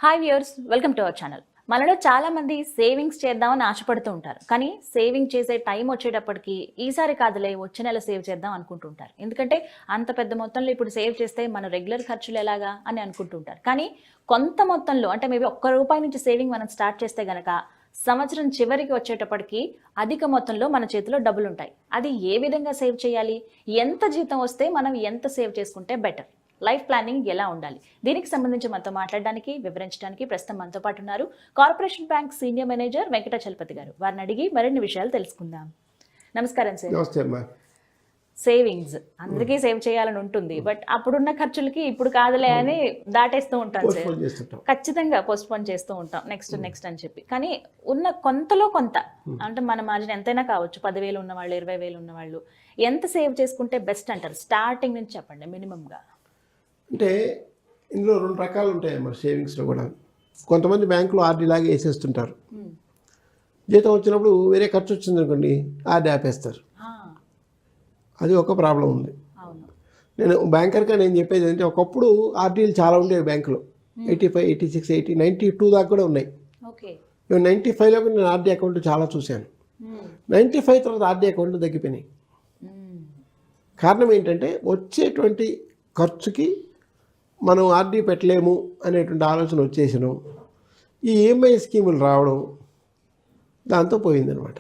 Hi viewers, welcome to our channel. మనలో చాలా మంది సేవింగ్స్ చేద్దామని ఆశపడుతూ ఉంటారు. కానీ సేవింగ్ చేసే టైం వచ్చేటప్పటికి ఈసారి కాదులే వచ్చే నెల సేవ్ చేద్దాం అనుకుంటుంటారు. ఎందుకంటే అంత పెద్ద మొత్తంలో ఇప్పుడు సేవ్ చేస్తే మన రెగ్యులర్ ఖర్చులు ఎలాగా అని అనుకుంటుంటారు. కానీ కొంత మొత్తంలో అంటే మేబీ ₹1 నుంచి సేవింగ్ మనం స్టార్ట్ చేస్తే గనక సంవత్సరం చివరికి వచ్చేటప్పటికి అధిక మొత్తంలో మన చేతిలో డబ్బులు ఉంటాయి. అది ఏ విధంగా సేవ్ చేయాలి, ఎంత జీతం వస్తే మనం ఎంత సేవ్ చేసుకుంటే బెటర్, లైఫ్ ప్లానింగ్ ఎలా ఉండాలి, దీనికి సంబంధించి మనతో మాట్లాడడానికి వివరించడానికి ప్రస్తుతం మనతో పాటు ఉన్నారు corporation bank senior manager Venkatachalapathi గారు. వారిని అడిగి మరిన్ని విషయాలు తెలుసుకుందాం. నమస్కారం సార్. నమస్తే అమ్మా. సేవింగ్స్ అందరికీ సేవ్ చేయాలని ఉంటుంది, బట్ అప్పుడున్న ఖర్చులకి ఇప్పుడు కాదులే అని దాటేస్తూ ఉంటాం సార్. ఖచ్చితంగా పోస్ట్పోన్ చేస్తూ ఉంటాం, నెక్స్ట్ అని చెప్పి. కానీ ఉన్న కొంతలో కొంత అంటే మన మార్జిన్ ఎంతైనా కావచ్చు, 10,000 ఉన్నవాళ్ళు, 20,000 ఉన్నవాళ్ళు ఎంత సేవ్ చేసుకుంటే బెస్ట్ అంటారు? స్టార్టింగ్ నుంచి చెప్పండి మినిమంగా. అంటే ఇందులో 2 రకాలు ఉంటాయి మరి సేవింగ్స్లో కూడా. కొంతమంది బ్యాంకులో ఆర్డీ లాగా వేసేస్తుంటారు. జీతం వచ్చినప్పుడు వేరే ఖర్చు వచ్చింది అనుకోండి, ఆర్డీ ఆపేస్తారు. అది ఒక ప్రాబ్లం ఉంది. నేను బ్యాంకర్గా నేను చెప్పేది ఏంటంటే, ఒకప్పుడు ఆర్డీలు చాలా ఉండేవి బ్యాంకులో. 85, 86, 80, 92 దాకా కూడా ఉన్నాయి. 95లో నేను ఆర్డీ అకౌంట్ చాలా చూశాను. 95 తర్వాత ఆర్డీ అకౌంట్లు తగ్గిపోయినాయి. కారణం ఏంటంటే వచ్చేటువంటి ఖర్చుకి మనం ఆర్డీ పెట్టలేము అనేటువంటి ఆలోచన వచ్చేసినాం. ఈ ఈఎంఐ స్కీములు రావడం దాంతో పోయిందనమాట.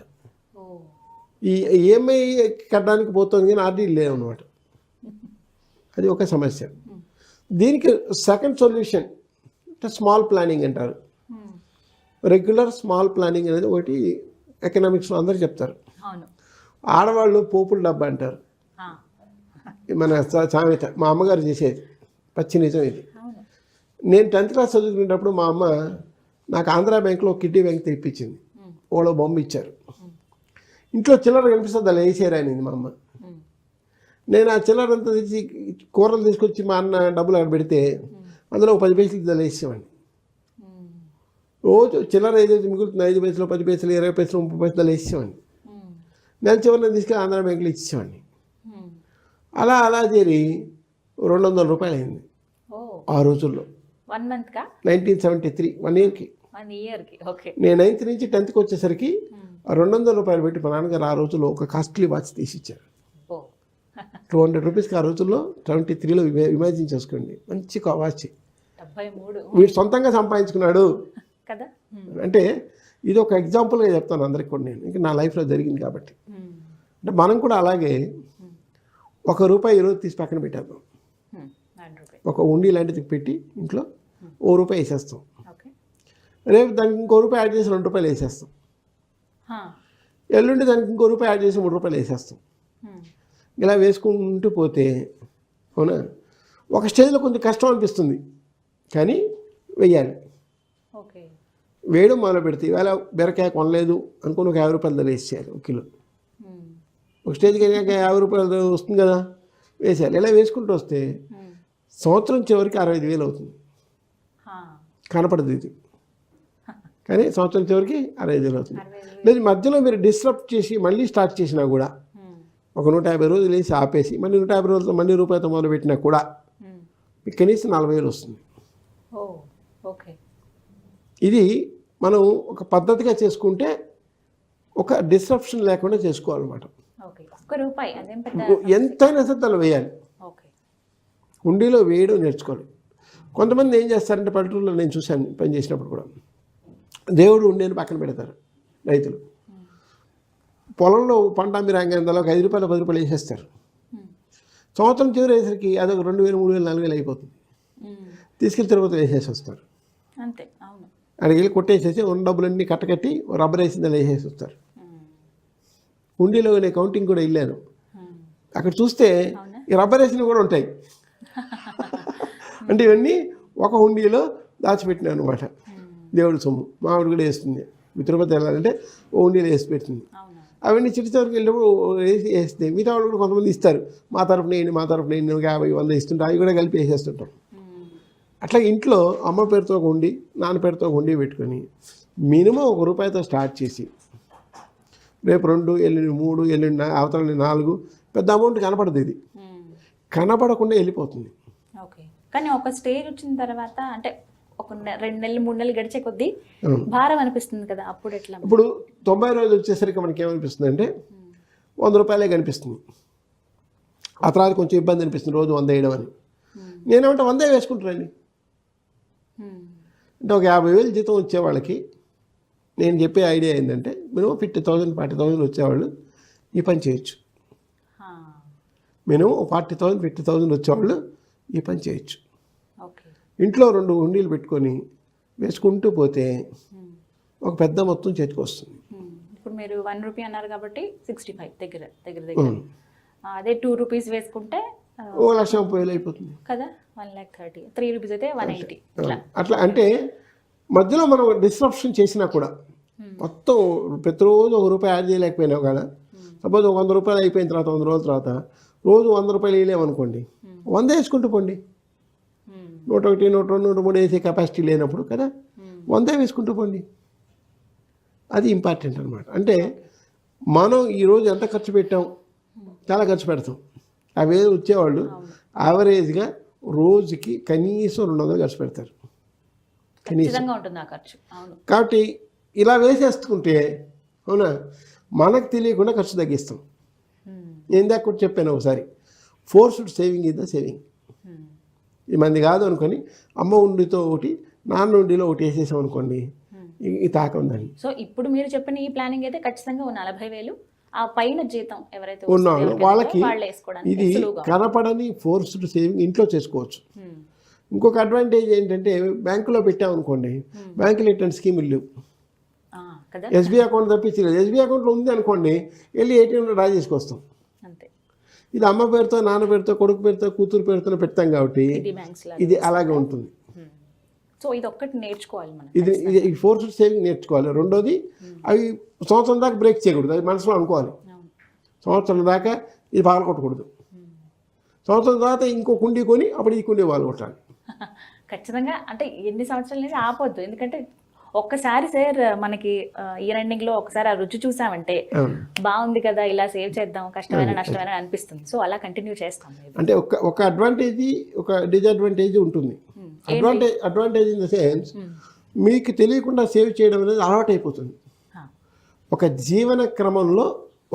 ఈ ఈఎంఐ కట్టడానికి పోతుంది కానీ ఆర్డీలు లేవు అనమాట. అది ఒక సమస్య. దీనికి సెకండ్ సొల్యూషన్ అంటే స్మాల్ ప్లానింగ్ అంటారు. రెగ్యులర్ స్మాల్ ప్లానింగ్ అనేది ఒకటి ఎకనామిక్స్లో అందరూ చెప్తారు. ఆడవాళ్ళు పోపుల డబ్బా అంటారు. మన సామెత మా అమ్మగారు చేసేది, పచ్చి నిజం ఇది. నేను 10th క్లాస్ చదువుకునేటప్పుడు మా అమ్మ నాకు ఆంధ్రా బ్యాంక్లో కిడ్నీ బ్యాంక్ తెప్పించింది. ఓలో బొమ్మ ఇచ్చారు. ఇంట్లో చిల్లర కనిపిస్తుంది, అలా వేసేరానింది మా అమ్మ. నేను ఆ చిల్లర అంతా తెచ్చి కూరలు తీసుకొచ్చి మా అన్న డబ్బులు అక్కడ పెడితే అందులో 10 పైసలు దాన్ని వేసేవాడిని. రోజు చిల్లర ఏదైతే మిగులుతుంది 5 పైసలు, 10 పైసలు, 20 పైసలు, 30 పైసలు దాన్ని వేసేవాడిని. నెల చివరిని తీసుకెళ్ళి ఆంధ్రా బ్యాంకులో ఇచ్చేవాడిని. అలా చేరి ₹200 అయింది ఆ రోజుల్లో. 1973, 1 ఇయర్కి. నేను 9th నుంచి 10th వచ్చేసరికి ₹200 పెట్టి మా నాన్నగారు ఆ రోజుల్లో ఒక కాస్ట్లీ వాచ్ తీసిచ్చారు. ₹200 ఆ రోజుల్లో 73లో ఇమాజిన్ చేసుకోండి. మంచి వాచ్. వీడు సొంతంగా సంపాదించుకున్నాడు కదా. అంటే ఇది ఒక ఎగ్జాంపుల్గా చెప్తాను అందరికి కూడా, నేను ఇంకా నా లైఫ్లో జరిగింది కాబట్టి. అంటే మనం కూడా అలాగే ₹1 ఈరోజు తీసి పక్కన పెట్టేద్దాం. ఒక ఉండి లాంటిది పెట్టి ఇంట్లో ₹1 వేసేస్తాం. రేపు దానికి ₹1 యాడ్ చేసి ₹2 వేసేస్తాం. ఎల్లుండి దానికి ₹1 యాడ్ చేసి ₹3 వేసేస్తాం. ఇలా వేసుకుంటూ పోతే అవునా, ఒక స్టేజ్లో కొంచెం కష్టం అనిపిస్తుంది కానీ వెయ్యాలి. వేయడం మొదలు పెడితే ఇవాళ బీరకాయ కొనలేదు అనుకుని ఒక ₹50 ధర వేసేయాలి 1 కిలో. ఒక స్టేజ్కి వెళ్ళాక ₹50 వస్తుంది కదా, వేసేయాలి. ఇలా వేసుకుంటూ వస్తే సంవత్సరం చివరికి 65,000 అవుతుంది. కనపడదు ఇది, కానీ సంవత్సరం చివరికి 65,000 అవుతుంది. లేదు మధ్యలో మీరు డిస్టర్బ్ చేసి మళ్ళీ స్టార్ట్ చేసినా కూడా, ఒక 150 రోజులు వేసి ఆపేసి మళ్ళీ 150 రోజులు మళ్ళీ ₹1 మొదలు పెట్టినా కూడా మీకు కనీసం 40,000 వస్తుంది. ఇది మనం ఒక పద్ధతిగా చేసుకుంటే ఒక డిస్ట్రప్షన్ లేకుండా చేసుకోవాలన్నమాట. ఎంతైనా సరే తల వేయాలి, హుండీలో వేయడం నేర్చుకోవాలి. కొంతమంది ఏం చేస్తారంటే పల్లెటూరులో నేను చూశాను పని చేసినప్పుడు కూడా, దేవుడు ఉండేని పక్కన పెడతారు రైతులు. పొలంలో పంట మీరు అంగందలో ఒక ₹5, ₹10 వేసేస్తారు. సంవత్సరం చివరి వేసరికి అదొక 2,000, 3,000, 4,000 అయిపోతుంది. తీసుకెళ్ళి తిరుపతి వేసేసి వస్తారు. అక్కడికి వెళ్ళి కొట్టేసేసి ఉన్న డబ్బులన్నీ కట్టకట్టి రబ్బర్ వేసింది అలా వేసేసి వస్తారు. హుండీలో నేను కౌంటింగ్ కూడా వెళ్ళాను. అక్కడ చూస్తే ఈ రబ్బర్ వేసినవి కూడా ఉంటాయి. అంటే ఇవన్నీ ఒక హుండీలో దాచిపెట్టినాను అనమాట. దేవుడి సొమ్ము మా ఆవిడ కూడా వేస్తుంది. తిరుపతి వెళ్ళాలంటే ఓ హుండీలో వేసి పెడుతుంది. అవన్నీ చిటిచవరికి వెళ్ళినప్పుడు వేస్తే మిగతా వాళ్ళు కూడా కొంతమంది ఇస్తారు. మా తరఫున వేయండి, మా తరఫున వేయండి, 50, 100 ఇస్తుంటారు. అవి కూడా కలిపి వేసేస్తుంటాం. అట్లా ఇంట్లో అమ్మ పేరుతో ఒక హుండీ, నాన్న పేరుతో ఒక హుండీ పెట్టుకొని మినిమం ₹1 స్టార్ట్ చేసి రేపు 2, ఎల్లుండి 3, ఎల్లుండి అవతలని 4, పెద్ద అమౌంట్ కనపడదు. ఇది కనపడకుండా వెళ్ళిపోతుంది. కానీ ఒక స్టేజ్ వచ్చిన తర్వాత అంటే ఒక 2 నెలలు 3 నెలలు గడిచే కొద్దీ భారం అనిపిస్తుంది కదా, అప్పుడు ఎట్లా? ఇప్పుడు 90 రోజులు వచ్చేసరికి మనకి ఏమనిపిస్తుంది అంటే 100 రూపాయలే కనిపిస్తుంది. ఆ తర్వాత కొంచెం ఇబ్బంది అనిపిస్తుంది రోజు 100 వేయడం అని. నేనేమంటే 100 వేసుకుంటానండి. అంటే ఒక 50,000 జీతం వచ్చే వాళ్ళకి నేను చెప్పే ఐడియా ఏంటంటే మినిమం 50,000 40,000 వచ్చేవాళ్ళు ఈ పని చేయొచ్చు. మినిమం 40,000 50,000 వచ్చేవాళ్ళు ఈ పని చేయొచ్చు. ఇంట్లో 2 హుండీలు పెట్టుకొని వేసుకుంటూ పోతే ఒక పెద్ద మొత్తం చేతికి వస్తుంది. ఇప్పుడు మీరు 1 రూపీ అన్నారు కాబట్టి 65 దగ్గర అదే 2 రూపీస్ వేసుకుంటే 1,30,000 అయిపోతుంది కదా, 1,30,000. 3 రూపీస్ అయితే 180. అట్లా అంటే మధ్యలో మనం డిస్రప్షన్ చేసినా కూడా మొత్తం ప్రతిరోజు 1 రూపాయి యాడ్ చేయలేకపోయినా కదా, సపోజ్ 100 రూపాయలు అయిపోయిన తర్వాత 100 రోజుల తర్వాత రోజు 100 రూపాయలు వేయలేమనుకోండి, 100 వేసుకుంటూ పోండి. 101, 102, 103 వేసే కెపాసిటీ లేనప్పుడు కదా 100 వేసుకుంటూ పోండి. అది ఇంపార్టెంట్ అనమాట. అంటే మనం ఈరోజు ఎంత ఖర్చు పెట్టాం, చాలా ఖర్చు పెడతాం. అవి వచ్చేవాళ్ళు యావరేజ్గా రోజుకి కనీసం 200 ఖర్చు పెడతారు కనీసం. కాబట్టి ఇలా వేసేసుకుంటే అవునా మనకు తెలియకుండా ఖర్చు తగ్గిస్తాం. నేను ఇందాక కూడా చెప్పాను ఒకసారి, forced saving is the saving. ఈ మంది కాదు అనుకొని అమ్మ ఉండితో ఒకటి నాన్న ఉండిలో ఒకటి వేసేసాం అనుకోండి, ఈ తాక ఉందండి. సో ఇప్పుడు మీరు చెప్పిన ఈ ప్లానింగ్ అయితే ఖచ్చితంగా 40,000 ఆ పైన జీతం ఎవరైతే ఉన్నారో వాళ్ళకి ఇది కనపడని ఫోర్స్డ్ సేవింగ్ ఇంట్లో చేసుకోవచ్చు. ఇంకొక అడ్వాంటేజ్ ఏంటంటే బ్యాంకులో పెట్టామనుకోండి, బ్యాంకులో ఎటువంటి స్కీములు లేవు. SBI account తప్పించలేదు. ఎస్బీఐ అకౌంట్లో ఉంది అనుకోండి, వెళ్ళి ఏటీఎంలో డ్రా చేసుకొస్తాం. ఇది అమ్మ పేరుతో, నాన్న పేరుతో, కొడుకు పేరుతో, కూతురు పేరుతో పెడతాం కాబట్టి ఇది అలాగే ఉంటుంది. సో ఇది ఒక్కటి నేర్చుకోవాలి మనం. ఇది ఫోర్స్డ్ సేవింగ్ నేర్చుకోవాలి. రెండోది అవి సంవత్సరం దాకా బ్రేక్ చేయకూడదు, అది మనసులో అనుకోవాలి. సంవత్సరం దాకా ఇది పగల కొట్టకూడదు. సంవత్సరం తర్వాత ఇంకో కుండీ కొని అప్పుడు ఈ కుండీ వాళ్ళు కొట్టాలి ఖచ్చితంగా. అంటే ఎన్ని సంవత్సరాలు అనేది ఆపొద్దు, ఎందుకంటే ఒక్కసారి సార్ మనకి ఇయర్ ఎండింగ్ లో ఒకసారి ఆ రుచి చూసామంటే బాగుంది కదా, ఇలా సేవ్ చేద్దాం, కష్టమైన నష్టమైన అనిపిస్తుంది. సో అలా కంటిన్యూ చేస్తాం. అంటే ఒక అడ్వాంటేజ్ ఒక డిసడ్వాంటేజ్ ఉంటుంది. అడ్వాంటేజ్ ఇన్ ద సెన్స్ మీకు తెలియకుండా సేవ్ చేయడం అనేది అలవాటు అయిపోతుంది. ఒక జీవన క్రమంలో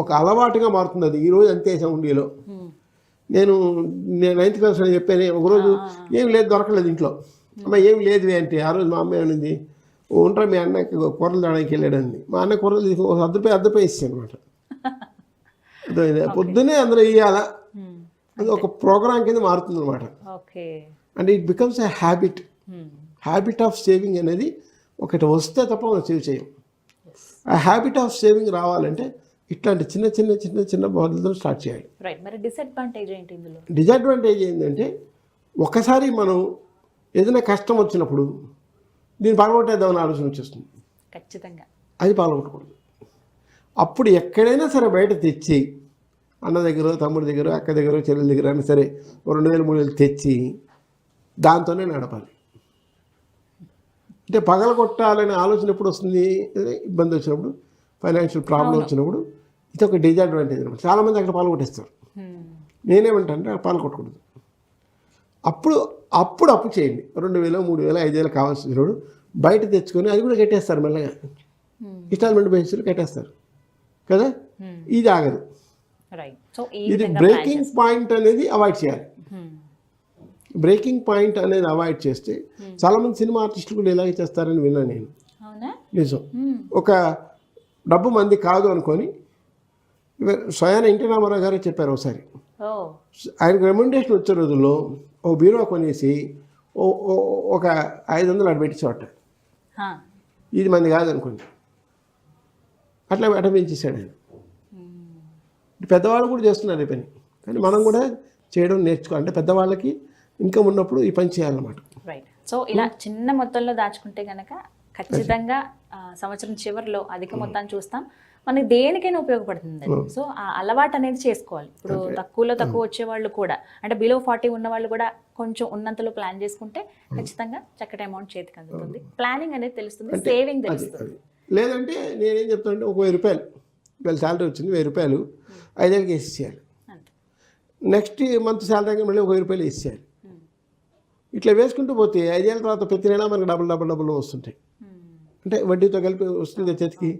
ఒక అలవాటుగా మారుతుంది అది. ఈరోజు అంతే ఉండిలో నేను 9th క్లాస్ అని చెప్పాను. ఒకరోజు ఏం లేదు, దొరకలేదు ఇంట్లో. అమ్మ ఏం లేదు అంటే ఆ రోజు మా అమ్మాయి అనింది, ఉంటా మీ అన్నకి కూరలు తేడానికి వెళ్ళాడండి. మా అన్న కూరలు తీసుకుని అర్ధపై ఇస్తాను అనమాట. పొద్దునే అందులో ఇవ్వాలా, అది ఒక ప్రోగ్రామ్ కింద మారుతుంది అనమాట. And it becomes a habit of saving అనేది ఒకటి వస్తే తప్ప మనం సేవ్ చేయం. ఆ హ్యాబిట్ ఆఫ్ సేవింగ్ రావాలంటే ఇట్లాంటి చిన్న చిన్న చిన్న చిన్న బదులతో స్టార్ట్ చేయాలి. డిసడ్వాంటేజ్ ఏంటంటే ఒకసారి మనం ఏదైనా కష్టం వచ్చినప్పుడు దీన్ని పాల్గొట్టేద్దామని ఆలోచన వచ్చేస్తుంది. ఖచ్చితంగా అది పాల్గొట్టకూడదు. అప్పుడు ఎక్కడైనా సరే బయట తెచ్చి అన్న దగ్గర, తమ్ముడి దగ్గర, అక్క దగ్గర, చెల్లెల దగ్గర అయినా సరే 2,000 3,000 తెచ్చి దాంతోనే నడపాలి. అంటే పగలగొట్టాలనే ఆలోచన ఎప్పుడు వస్తుంది? ఇబ్బంది వచ్చినప్పుడు, ఫైనాన్షియల్ ప్రాబ్లం వచ్చినప్పుడు. ఇది ఒక డిసడ్వాంటేజ్ అనమాట. చాలామంది అక్కడ పాల్గొట్టేస్తారు. నేనేమంటానంటే అక్కడ పాల్గొట్టకూడదు. అప్పుడు అప్పు చేయండి. 2,000 3,000 5,000 కావాల్సినప్పుడు బయట తెచ్చుకొని అది కూడా కట్టేస్తారు. మెల్లగా ఇన్స్టాల్మెంట్ బేసిస్లో కట్టేస్తారు కదా. ఇది ఆగదు. ఇది బ్రేకింగ్ పాయింట్ అనేది అవాయిడ్ చేయాలి. బ్రేకింగ్ పాయింట్ అనేది అవాయిడ్ చేస్తే చాలామంది సినిమా ఆర్టిస్టులు కూడా ఇలాగే చేస్తారని విన్నాను నేను. నిజం. ఒక డబ్బు మంది కాదు అనుకొని స్వయాన ఎన్టీ రామారావు గారే చెప్పారు ఒకసారి. ఆయనకు రెమ్యునరేషన్ వచ్చే రోజుల్లో ఓ బీరో కొనేసి ఒక 500 అటు పెట్టించేవాట. ఇది మంది కాదనుకోండి. అట్లా పెంచేసాడు ఆయన. పెద్దవాళ్ళు కూడా చేస్తున్నారు ఈ పని, కానీ మనం కూడా చేయడం నేర్చుకోవాలి. అంటే పెద్దవాళ్ళకి ఇన్కమ్ ఉన్నప్పుడు ఈ పని చేయాలన్నమాట. రైట్. సో ఇలా చిన్న మొత్తంలో దాచుకుంటే కనుక ఖచ్చితంగా సంవత్సరం చివరిలో అధిక మొత్తాన్ని చూస్తాం. మనకి దేనికైనా ఉపయోగపడుతుంది. సో ఆ అలవాటు అనేది చేసుకోవాలి. ఇప్పుడు తక్కువ వచ్చే వాళ్ళు కూడా, అంటే బిలో 40 ఉన్న వాళ్ళు కూడా కొంచెం ఉన్నంతలో ప్లాన్ చేసుకుంటే ఖచ్చితంగా చక్కటి అమౌంట్ చేతికి అందుతుంది. ప్లానింగ్ అనేది తెలుస్తుంది, సేవింగ్ తెలుస్తుంది. లేదంటే నేనేం చెప్తానంటే ఒక 1,000 రూపాయలు వీళ్ళ శాలరీ వచ్చింది, 1,000 రూపాయలు 5,000కి వేసేయాలి. నెక్స్ట్ మంత్ శాలరీ మళ్ళీ ఒక 1,000 రూపాయలు వేసేయాలి. ఇట్లా వేసుకుంటూ పోతే 5 ఏళ్ళ తర్వాత ప్రతి నెల మనకి డబుల్ వస్తుంటాయి. అంటే వడ్డీతో కలిపి వస్తుంది చేతికి,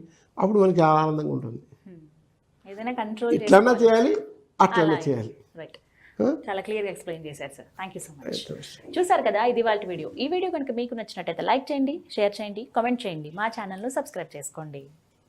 అప్పుడు మనకి చాలా ఆనందంగా ఉంటుంది. ఏదైనా కంట్రోల్ ఇట్లన్నా చేయాలి, అట్లన్నా చేయాలి. రైట్. చాలా క్లియర్గా ఎక్స్ప్లెయిన్ చేశారు sir. Thank you so much. చూసారు కదా, ఇది వాళ్ళ వీడియో. ఈ వీడియో కనుక మీకు నచ్చినట్టయితే లైక్ చేయండి, షేర్ చేయండి, కామెంట్ చేయండి, మా ఛానల్ను సబ్స్క్రైబ్ చేసుకోండి.